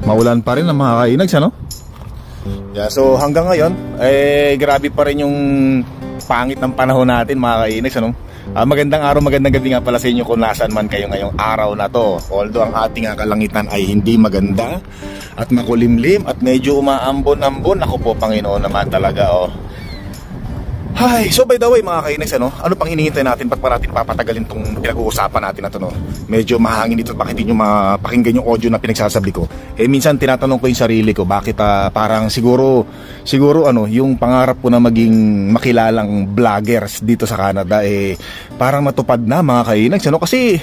Maulan pa rin ang mga kainags, ano? Yeah, so hanggang ngayon, grabe pa rin yung pangit ng panahon natin, mga kainags, ano? Magandang araw, magandang gabi nga pala sa inyo kung nasaan man kayo ngayong araw na to. Although ang ating kalangitan ay hindi maganda at makulimlim at medyo umaambon-ambon. Ako po, Panginoon naman talaga, oh. Hi, so by the way mga kainags, ano pang hinihintay natin? Ba't pa natin papatagalin tong pinag-uusapan natin na to, no? Medyo mahangin dito, bakit hindi nyo mapakinggan yung audio na pinagsasabi ko? Minsan tinatanong ko yung sarili ko, bakit parang siguro ano, yung pangarap ko na maging makilalang vloggers dito sa Canada, parang matupad na, mga kainags, ano? Kasi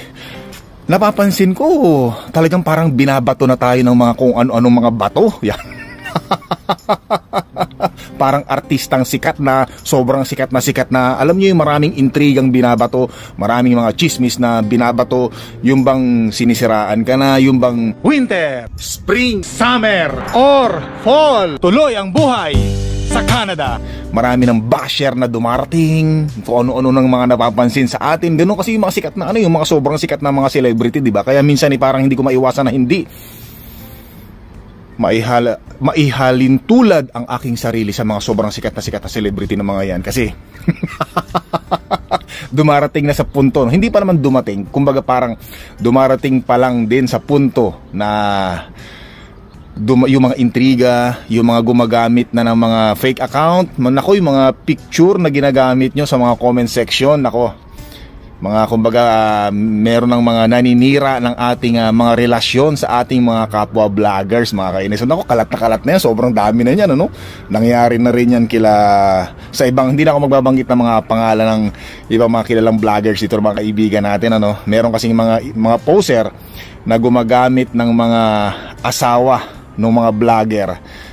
napapansin ko, talagang parang binabato na tayo ng mga kung ano-anong mga bato. Yan. Parang artistang sikat na, sobrang sikat na, alam nyo yung maraming intrigang binabato, maraming mga chismis na binabato, yung bang sinisiraan ka na, yung bang winter, spring, summer, or fall, tuloy ang buhay sa Canada. Marami ng basher na dumarating, kung ano-ano ng mga napapansin sa atin. Ganun kasi yung mga sikat na yung mga sobrang sikat na mga celebrity, diba? Kaya minsan parang hindi ko maiwasan na hindi maihalin tulad ang aking sarili sa mga sobrang sikat na celebrity ng mga yan. Kasi dumarating na sa punto, hindi pa naman dumating, kumbaga parang dumarating pa lang din sa punto na yung mga intriga, yung mga gumagamit na ng mga fake account, nako, yung mga picture na ginagamit nyo sa mga comment section, nako, mga kumbaga meron ng mga naninira ng ating mga relasyon sa ating mga kapwa vloggers, mga kainis. Ako, kalat na yan, sobrang dami na yan, ano? Nangyari na rin yan sa ibang, hindi na ako magbabanggit ng mga pangalan ng ibang mga kilalang vloggers dito, mga kaibigan natin, ano? Meron kasing mga poser na gumagamit ng mga asawa ng mga vlogger.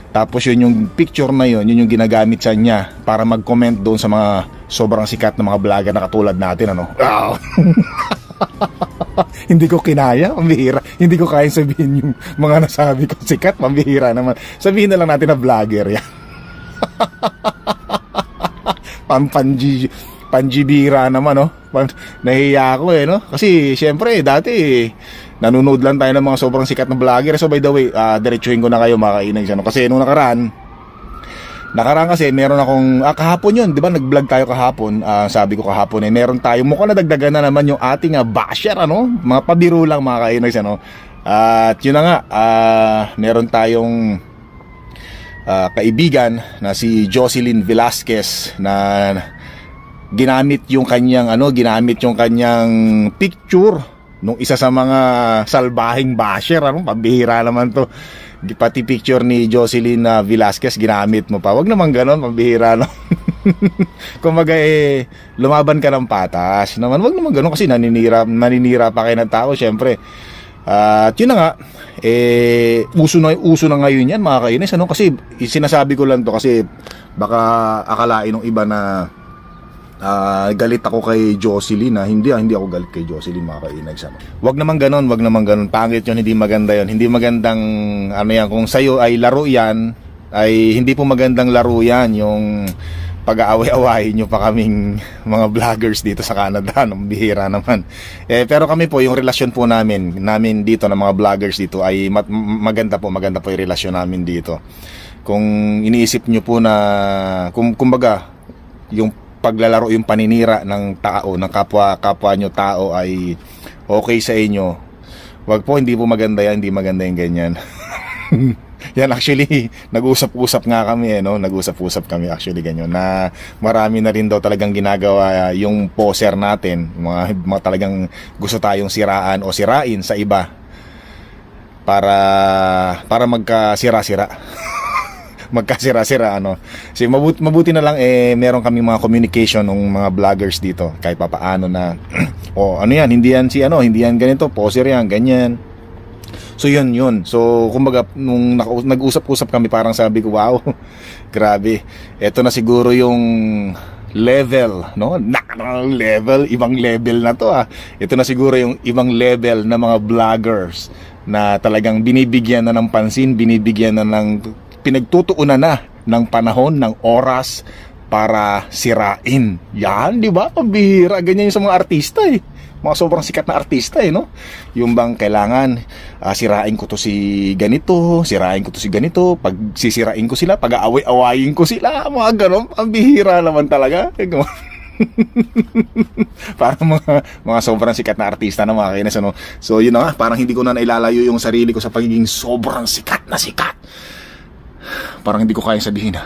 Tapos yun yung picture na yun yung ginagamit sa niya para mag-comment doon sa mga sobrang sikat na mga vlogger na katulad natin, ano? Wow. Hindi ko kinaya, pambihira. Hindi ko kaya sabihin yung mga nasabi ko sikat, pambihira naman. Sabihin na lang natin na vlogger yan. Panjibira naman, no? Nahiya ako, no? Kasi syempre dati nanonood lang tayo ng mga sobrang sikat na vlogger. So by the way, diretsuhin ko na kayo, mga kainags, ano? Kasi nung nakaraan kasi meron akong kahapon yun, di ba? Nag-vlog tayo kahapon. Sabi ko kahapon, meron tayo, mukhang nadagdagan na naman yung ating basher, ano? Mga pabiro lang, mga kainags, ano? At yun na nga, meron tayong kaibigan na si Jocelyn Velasquez na ginamit yung kanyang picture nung isa sa mga salbahing basher, ano? Pambihira naman to. Pati picture ni Jocelyn Velasquez ginamit mo pa. Wag naman gano'n, pambihira, no? Kumaga lumaban ka ng patas naman. Wag naman gano'n kasi naninira pa kayo ng tao, syempre. At yun na nga, uso na ngayon yan, mga kainis, ano? Kasi sinasabi ko lang to kasi baka akalain ng iba na galit ako kay Jocelyn, hindi ako galit kay Jocelyn, mga kainags. Wag naman ganon, pangit yun, hindi maganda yun, hindi magandang yan, kung sa'yo ay laro yan, ay hindi po magandang laro yan, yung pag-aaway-awayin nyo pa kaming mga vloggers dito sa Canada, bihira naman. Pero kami po, yung relasyon po namin dito ng mga vloggers dito ay maganda po yung relasyon namin dito. Kung iniisip nyo po na kumbaga yung paglalaro, yung paninira ng tao, ng kapwa nyo tao ay okay sa inyo, wag po, hindi po maganda yan, hindi maganda yung ganyan. Yan, actually, nag-usap-usap nga kami, no? Nag-usap-usap kami actually ganyan, na marami na rin daw talagang ginagawa yung poser natin, mga talagang gusto tayong siraan o sirain sa iba para magkasira-sira. Magkasira-sira, ano. So mabuti na lang meron kami mga communication ng mga vloggers dito kahit papaano na ano yan, hindi yan ganito, poser yan, ganyan. So yun. So kumbaga nung nag-usap-usap kami, parang sabi ko, wow, grabe. Ito na siguro yung level, no? Ibang level na to, Ito na siguro yung ibang level na mga vloggers na talagang binibigyan na ng pansin, binibigyan na ng pinagtutuunan na ng panahon, ng oras para sirain. Yan, di ba? Pambihira, ganyan yung sa mga artista, mga sobrang sikat na artista no. Yung bang kailangan sirain ko to si ganito, sirain ko to si ganito, pag sisirain ko sila, pag-aaway-awayin ko sila, mga ganon. Ang bihira naman talaga. Parang mga sobrang sikat na artista na mga kainis ano. So yun na nga, parang hindi ko na nailalayo yung sarili ko sa pagiging sobrang sikat na sikat. Parang hindi ko kayang sabihin.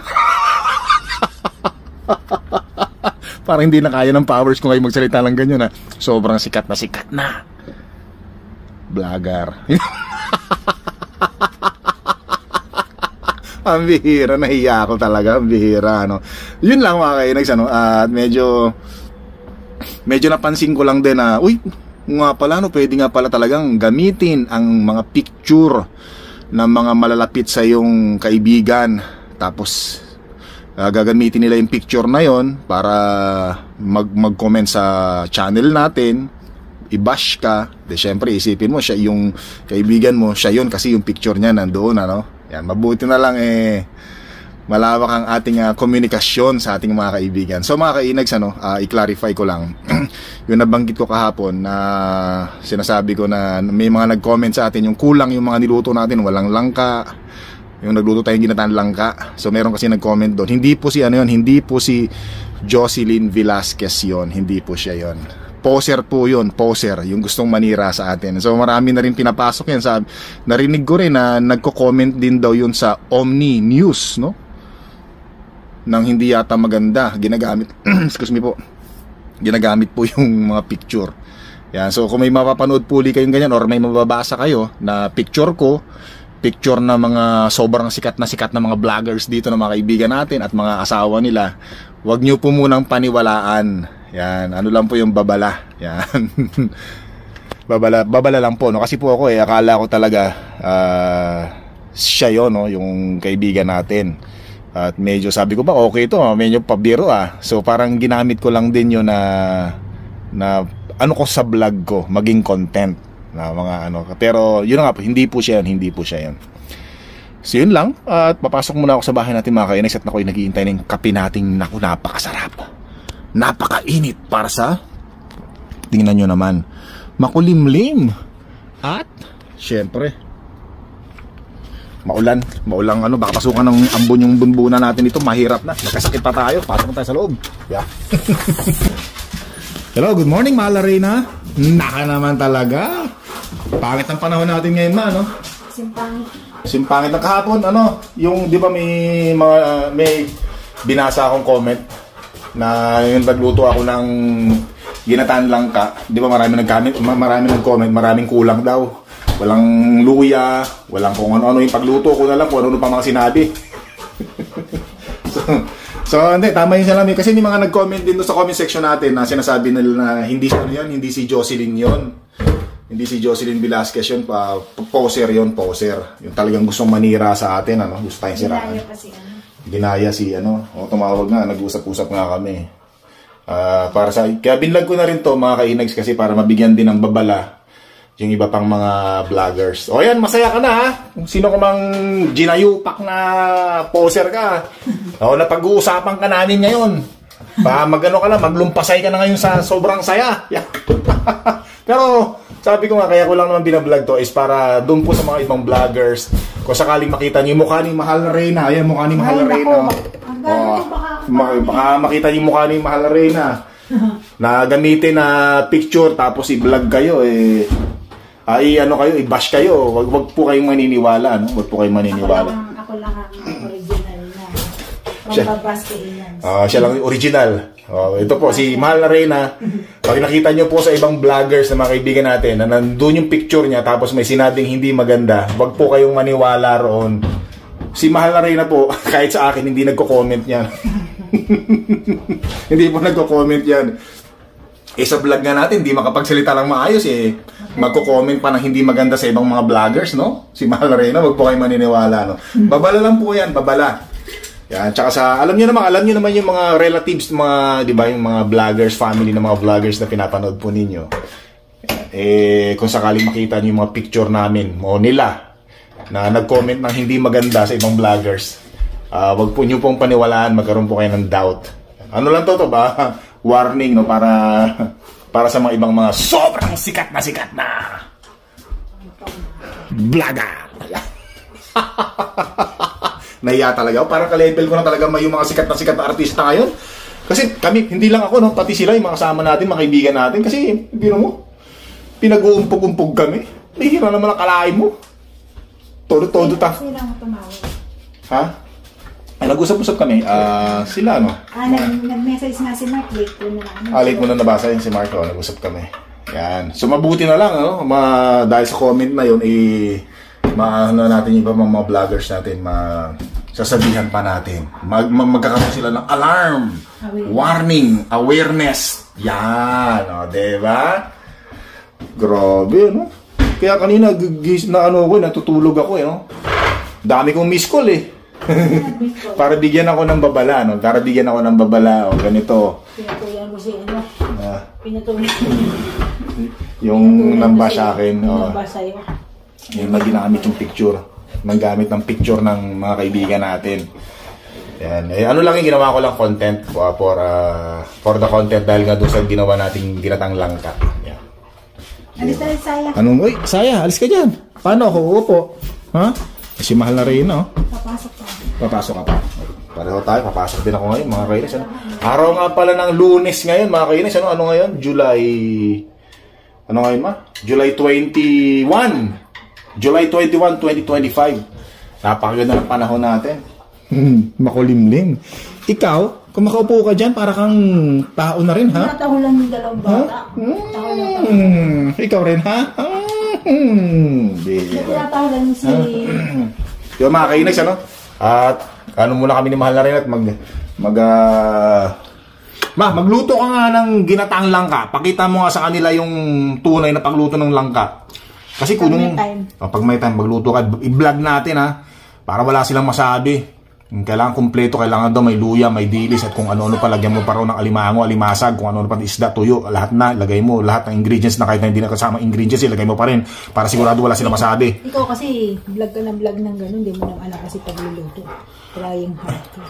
Parang hindi na kaya ng powers ko ngayon magsalita lang ganyan sobrang sikat na vlogger. Ang bihira, nahiya ako talaga, ang bihira no. Yun lang mga kainags ano, at medyo napansin ko lang din na uy, nga pala no, pwede nga pala talagang gamitin ang mga picture ng mga malalapit sa yung kaibigan, tapos gagamitin nila yung picture na yon para mag-comment sa channel natin, i-bash ka. De syempre isipin mo siya yung kaibigan mo, siya yon kasi yung picture niya nandoon ano. Yan, mabuti na lang malawak ang ating komunikasyon sa ating mga kaibigan. So mga kainags ano, i-clarify ko lang yung nabanggit ko kahapon na sinasabi ko na may mga nag-comment sa atin yung kulang yung mga niluto natin, walang langka, yung nagluto tayong ginataan langka. So meron kasi nag-comment doon. Hindi po si ano yun, hindi po si Jocelyn Velasquez yon, hindi po siya yon. Poser po yun, poser, yung gustong manira sa atin. So marami na rin pinapasok yan. Narinig ko rin na nagko-comment din daw yun sa Omni News, no? Nang hindi yata maganda, ginagamit, excuse me po, ginagamit po yung mga picture. Yan, so kung may mapapanood po ulit kayong ganyan or may mababasa kayo na picture ko, picture na mga sobrang sikat na mga vloggers dito na mga kaibigan natin at mga asawa nila, wag nyo po munang paniwalaan. Yan, ano lang po yung babala. Yan. babala lang po, no? Kasi po ako akala ko talaga siya yun, no? Yung kaibigan natin. At medyo sabi ko ba, okay to, medyo pabiro So parang ginamit ko lang din yun na ano ko sa vlog ko, maging content na mga ano. Pero yun nga po, hindi po siya yun. So yun lang, at papasok muna ako sa bahay natin mga kainags at ako'y naghihintay ng kape nating napakasarap. Napakainit para sa, tingnan nyo naman, makulimlim at syempre maulan ano, baka pasukan ng ambon yung bunbuna natin ito, mahirap na, magkasakit pa tayo, pasok tayo sa loob. Yeah. Hello, good morning Mahal Reyna. Naka naman talaga, pangit ang panahon natin ngayon no? Simpangit na kahapon ano, yung di ba may binasa akong comment na yung nagluto ako ng ginataan langka, di ba marami nag-comment, maraming kulang daw, walang luya, walang kung ano-ano yung pagluto ko na lang, kung ano-ano pa mga sinabi. so hindi, tama yun sila kasi may mga nag-comment din doon sa comment section natin na sinasabi nila na hindi siya yun, hindi si Jocelyn yun, hindi si Jocelyn Velasquez yun, poser yun, poser yung talagang gustong manira sa atin, ano, gusto tayong siraan. Ginaya si ano, tumawag na, nag-usap-usap nga kami. Para sa kaya binlog ko na rin to mga kainags kasi para mabigyan din ng babala yung iba pang mga vloggers. O yan, masaya ka na ha. Kung sino ka mang ginayupak na poser ka. O napag-uusapan ka namin ngayon. Magano ka na, maglumpasay ka na ngayon sa sobrang saya. Pero sabi ko nga, kaya ko lang naman binablog to is para doon po sa mga ibang vloggers, kung sakaling makita niyo yung mukha ni Mahal Reyna, ayan mukha ni Mahal Reyna. Baka makita niyo yung mukha ni Mahal Reyna na gamitin na picture tapos i-vlog kayo ano kayo, i-bash kayo. Wag po kayong maniniwala, no? Wag po kayong maniniwala. Ako lang ang original na. Siya lang yung original. Ito po, si Mahal Reyna. Pag nakita nyo po sa ibang vloggers na mga kaibigan natin na nandun yung picture niya tapos may sinabing hindi maganda, wag po kayong maniwala roon. Si Mahal Reyna po, kahit sa akin, hindi nagko-comment yan. Hindi po nagko-comment yan. Sa vlog nga natin, hindi makapagsalita lang maayos magko-comment pa ng hindi maganda sa ibang mga vloggers, no? Si Mahal Reyna, wag po kayong maniniwala, no? Babala lang po yan, babala. Yan, tsaka alam niyo naman yung mga relatives, mga, di ba, yung mga vloggers, family ng mga vloggers na pinapanood po ninyo. Kung sakaling makita niyo yung mga picture namin o nila na nag-comment ng hindi maganda sa ibang vloggers, wag po niyo pong paniwalaan, magkaroon po kayo ng doubt. Ano lang to ba? Warning, no, para para sa mga ibang mga sobrang sikat na vlogger. Nahiya talaga ako. Parang ka-level ko na talaga may yung mga sikat na artista ngayon. Kasi kami, hindi lang ako, no? Pati sila, yung mga kasama natin, mga kaibigan natin. Kasi, biro mo, pinag-uumpog-umpog kami. Nihira naman ang kalahin mo. Todo-todo ta. Sila ang tumawag. Ha? Ay, nag-usap-usap kami. Sila, no? Nag-message na si Mark. Late po na lang. Late mo na nabasa yun si Marco. Nag-usap kami. Yan. So, mabuti na lang, no? Dahil sa comment na yun, maano natin yung iba mga vloggers natin, sasabihan pa natin. Magkakaroon sila ng alarm, warning, awareness. Yan, o, diba? Grabe, no? Kaya kanina, natutulog ako, no? Dami kong miss call, Para bigyan ako ng babala, no? Para bigyan ako ng babala, o ganito. Pinatuyan mo si ano? Pinatuyan. Yung namba sa akin, o. Namba sa'yo. Yung ginamit yung picture. Nanggamit ng picture ng mga kaibigan natin. Yan. Ano lang yung ginawa ko lang content for the content dahil nga doon sa ginawa nating ginatang langka. Yan. Alis tayo, Saya. Anong, uy, Saya, alis ka dyan. Paano ako uupo? Ha? Kasi mahal na rin, no? Papasok ka. Papasok ka pa. Pareho tayo, papasok din ako ngayon, mga kainis. Ano? Araw nga pala ng Lunes ngayon, mga kainis. Ano ngayon? July 21. July 21, 2025. Napakaganda ng panahon natin. Makulimlim. Ikaw, kung makaupo ka dyan, para kang tao na rin, ha? Taho lang yung dalawang bata. Taho lang. Ikaw rin, ha? Taho lang si... Yung mga kainis, ano? At muna kami ni Mahal na rin at magluto ka nga ng ginataang langka. Pakita mo nga sa kanila yung tunay na pagluto ng langka. Kasi pag may time, magluto ka, i-vlog natin, ha, para wala silang masabi. Kailangan kumpleto, kailangan daw may luya, may dilis, at kung ano-ano pa, lagyan mo pa rin ng alimango, alimasag, kung ano-ano pa, isda, tuyo, lahat na, lagay mo, lahat ng ingredients na kahit na hindi na kasama ingredients, ilagay mo pa rin, para sigurado wala silang masabi. Ikaw kasi, vlog ka ng vlog ng gano'n, hindi mo naman alam kasi pagluluto. Trying hard ka.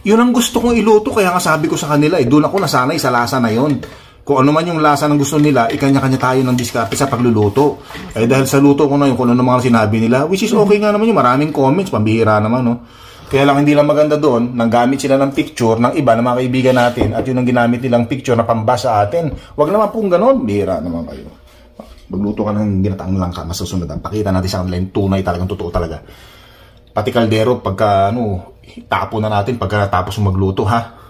Yun ang gusto kong iluto, kaya nga sabi ko sa kanila, doon ako nasanay sa lasa na yun. Kung ano man yung lasa ng gusto nila, ikanya-kanya tayo ng diskarte sa pagluluto. Dahil sa luto ko na yung kung ano mga sinabi nila, which is okay nga naman yung maraming comments, pambihira naman, no? Kaya lang hindi lang maganda doon, nanggamit sila ng picture ng iba na mga kaibigan natin at yun ang ginamit nilang picture na pambasa sa atin. Huwag naman pong ganon, bihira naman kayo. Magluto ka ng ginataang langka, masusunod. Pakita natin sa kanila yung tunay talagang totoo talaga. Pati kaldero, pagka, tapo na natin pagka natapos magluto, ha?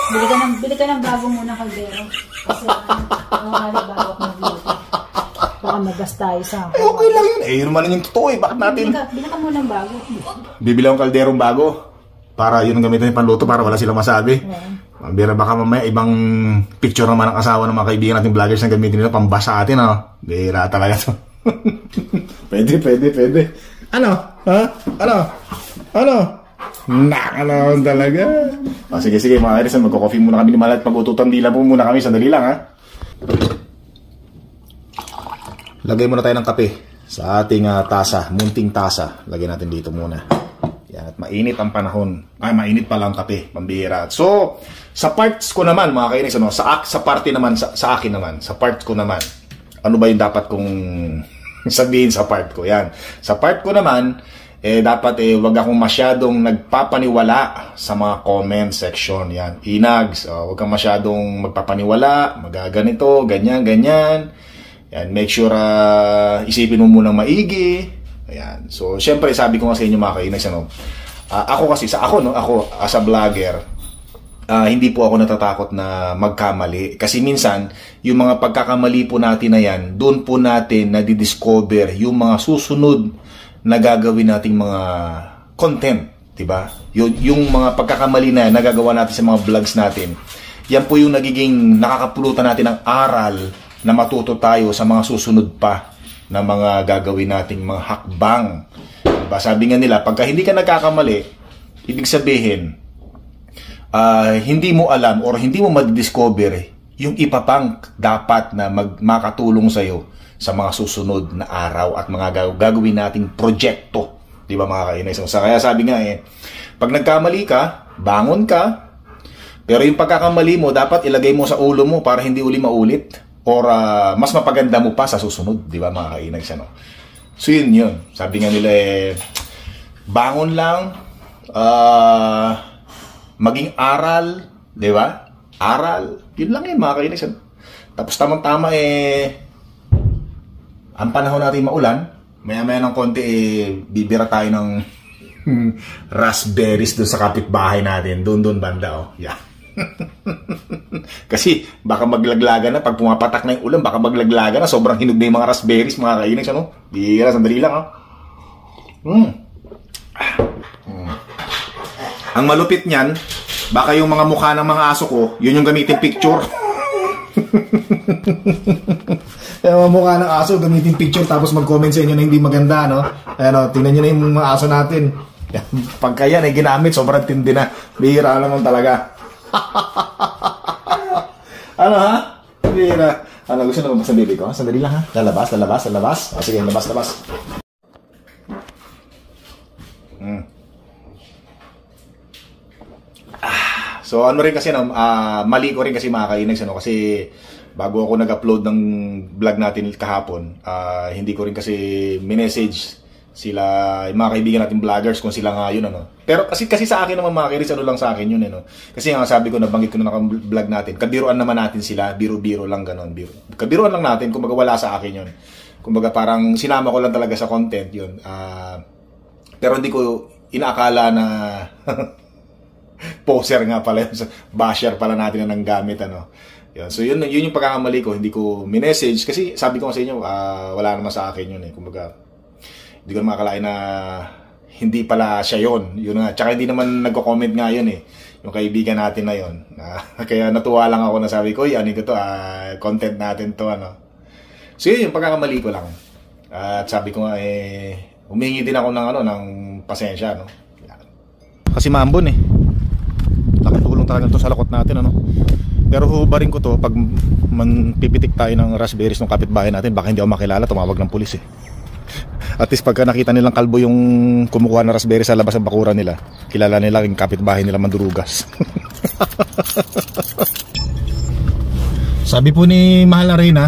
Bili ka ng bago muna kaldero. Kasi bago ako magluto. Baka magas tayo sa ako. Okay lang yun. Yun naman yung totoo, Bakit natin? Bili ka muna ng bago. Bibili akong kalderong bago. Para yun ang gamitin yung panluto para wala silang masabi. Bira baka mamaya ibang picture naman ng asawa ng mga kaibigan nating vloggers na gamitin nila pambasa atin, Bira talaga to. Pwede. Ano? Ha? Ano? Nakalawan talaga. Sige mga kairis, magko-coffee muna kami ni Malat. Pag-ututan dila po muna kami. Sandali lang, ha? Lagay muna tayo ng kape sa ating tasa, munting tasa. Lagyan natin dito muna. Yan, at mainit ang panahon. Mainit pa lang kape, pambihira. So, sa parts ko naman, mga kairis, sa party naman, sa akin naman, sa parts ko naman, ano ba yung dapat kong sabihin sa part ko? Yan. Sa part ko naman, dapat wag akong masyadong nagpapaniwala sa mga comment section. Yan, inags, wag kang masyadong magpapaniwala, magaganito, ganyan. Yan, make sure isipin mo munang maigi. Ayan. So, syempre sabi ko nga sa inyo mga kainis, ako kasi ako as a vlogger, hindi po ako natatakot na magkamali. Kasi minsan, yung mga pagkakamali po natin na yan, doon po natin nadidiscover yung mga susunod na gagawin nating mga content, diba? Yung mga pagkakamali na nagagawa natin sa mga vlogs natin, yan po yung nagiging nakakapulutan natin ng aral na matuto tayo sa mga susunod pa na mga gagawin nating mga hakbang. Diba? Sabi nga nila, pagka hindi ka nagkakamali, ibig sabihin, hindi mo alam or hindi mo madidiscover yung ipapang dapat na makatulong sa'yo sa mga susunod na araw at mga gagawin nating proyekto. Di ba mga kainis? So, kaya sabi nga pag nagkamali ka, bangon ka, Pero yung pagkakamali mo, dapat ilagay mo sa ulo mo para hindi uli maulit. Or mas mapaganda mo pa sa susunod, di ba mga kainags, ano? So yun. Sabi nga nila bangon lang, maging aral, di ba? Aral. Yun lang mga kainags, ano? Tapos tamang-tama ang panahon natin maulan, maya-maya ng konti bibira tayo ng raspberries doon sa kapitbahay natin. Doon banda, oh. Yeah. Kasi baka maglaglaga na pag pumapatak na yung ulan, baka maglaglaga na, sobrang hinog na yung mga raspberries mga kainags, ano? Bira, sandali lang, Ang malupit niyan, baka yung mga mukha ng mga aso ko, yun yung gamitin picture. Yung mga mukha ng aso gamitin picture tapos mag-comment sa inyo na hindi maganda, no? Ayan, tingnan nyo na yung mga aso natin. Pagka yan ay ginamit, sobrang tindi na. Bira naman talaga. Ano ha? Bira. Ano, gusto na mabasa baby ko? Sandali lang ha. Lalabas. O, sige, labas. So ano rin kasi, mali ko rin kasi mga kainags, ano? Kasi bago ako nag-upload ng vlog natin kahapon, hindi ko rin kasi minessage sila, yung mga kaibigan natin vloggers, kung sila nga yun, ano. Pero kasi sa akin naman mga kairis, ano lang sa akin yun, ano. Kasi nga sabi ko, nabanggit ko na naka-vlog natin, kabiruan naman natin sila, biro-biro lang, ganon, kabiruan lang natin, kumbaga wala sa akin yun. Kumbaga parang sinama ko lang talaga sa content yun. Pero hindi ko inaakala na poser nga pala yun, basher pala natin na ng gamit, ano. Yun. So yun yung pagkakamali ko, hindi ko minessage, kasi sabi ko sa inyo, wala naman sa akin yun, kumbaga hindi ko makakalain na hindi pala siya yun. Yun nga. Tsaka hindi naman nagko-comment nga yun yung kaibigan natin na yun. Kaya natuwa lang ako na sabi ko, ano ko to, content natin to, ano. So yun yung pagkakamali ko lang. At sabi ko nga, humingi din ako ng pasensya, no. Kasi maambon nakatulong talaga to sa lakot natin, ano. Pero hubarin ko to pag pipitik tayo ng raspberries ng kapitbahay natin, baka hindi ako makilala, tumawag ng pulis At least pagka nakita nilang kalbo yung kumukuha ng raspberry sa labas ng bakuran nila, kilala nila yung kapitbahay nila mandurugas. Sabi po ni Mahal na Reyna,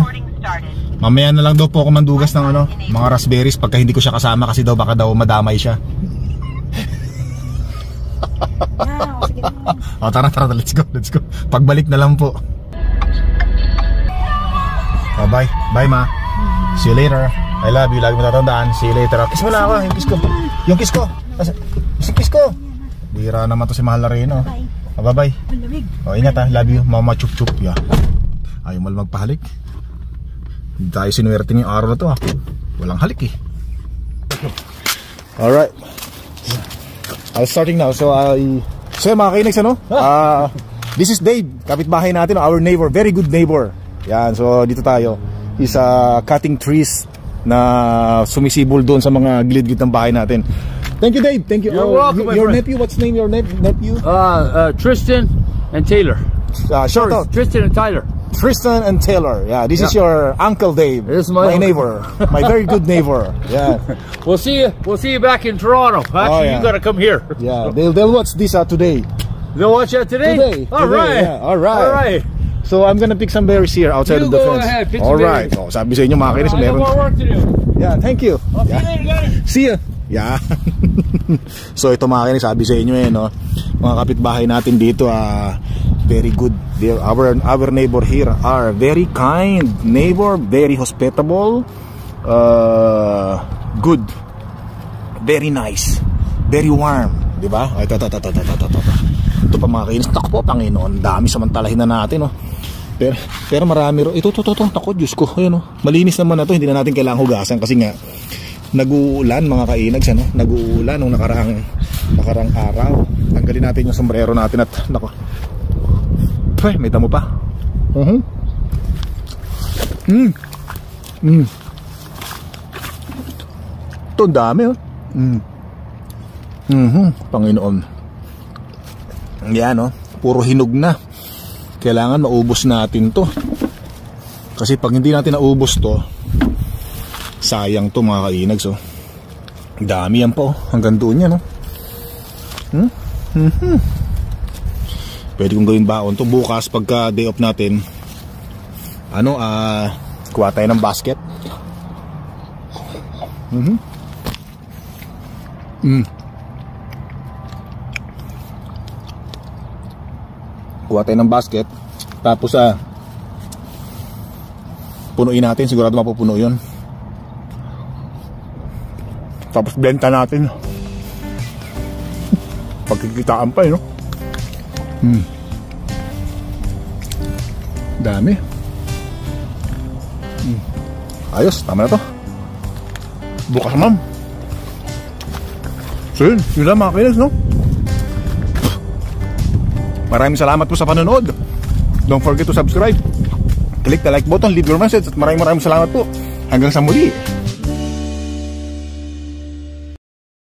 mamaya na lang daw po ako mandugas ng mga raspberries pagka hindi ko siya kasama, kasi daw baka daw madamay siya. Tara, let's go. Pagbalik na lang po. Bye ma. See you later. I love you, lagi mo tatandaan. See you later. Kiss mo na ako, yung kiss ko. Yung kiss ko. Bira naman to si Mahal na Reyna. Bye. Ingat ha, love you, mama chup. Yeah. Ayaw mo magpahalik. Hindi tayo sinuwerte ngayong araw na to, walang halik Alright, I'm starting now. So mga kainags, this is Dave, kapitbahay natin, our neighbor, very good neighbor. Yan, so dito tayo. He's cutting trees na sumisibol doon sa mga gilid-gilid ng bahay natin. Thank you, Dave. Thank you. You're welcome, your nephew, what's name your nephew? Tristan and Taylor. Shout out. Tristan and Tyler. Tristan and Taylor. Yeah, this is your Uncle Dave. This is my neighbor. My very good neighbor. Yeah. We'll see you back in Toronto. Actually, you gotta come here. Yeah, they'll watch this today. They'll watch that today? All right. Yeah, all right. So I'm gonna pick some berries here outside of the fence. Ahead, pick all right. Oh, sabi sa inyo mga kainis, meron. more work to do. Yeah, thank you. See you later, guys. See ya. Yeah. So ito mga kainis, sabi sa inyo mga kapitbahay natin dito, very good. Our neighbor here are very kind neighbor, very hospitable, good, very nice, very warm, di ba? Ito pa mga kainis, tako po Panginoon, dami samantalahin na natin pero marami ito tako, Diyos ko, malinis naman na to, hindi na natin kailangang hugasan kasi nga nag-uulan mga kainags, nag-uulan nung nakarang araw. Tanggalin natin yung sombrero natin at nako, may damo pa. Ito dami Panginoon. Yan puro hinog na. Kailangan maubos natin to. Kasi pag hindi natin naubos to, sayang to mga kainags. Dami yan po hanggang doon yan. Pwede kong gawin baon to bukas pagka day off natin. Kuha tayo ng basket. Kuha tayo ng basket. Tapos punuin natin, sigurado mapupuno yun. Tapos benta natin. Pagkikitaan pa no? Dami. Ayos, tama na to. Bukas ma'am. So yun lang mga kainis, no? Maraming salamat po sa panonood. Don't forget to subscribe. Click the like button, leave your message. At maraming salamat po. Hanggang sa muli.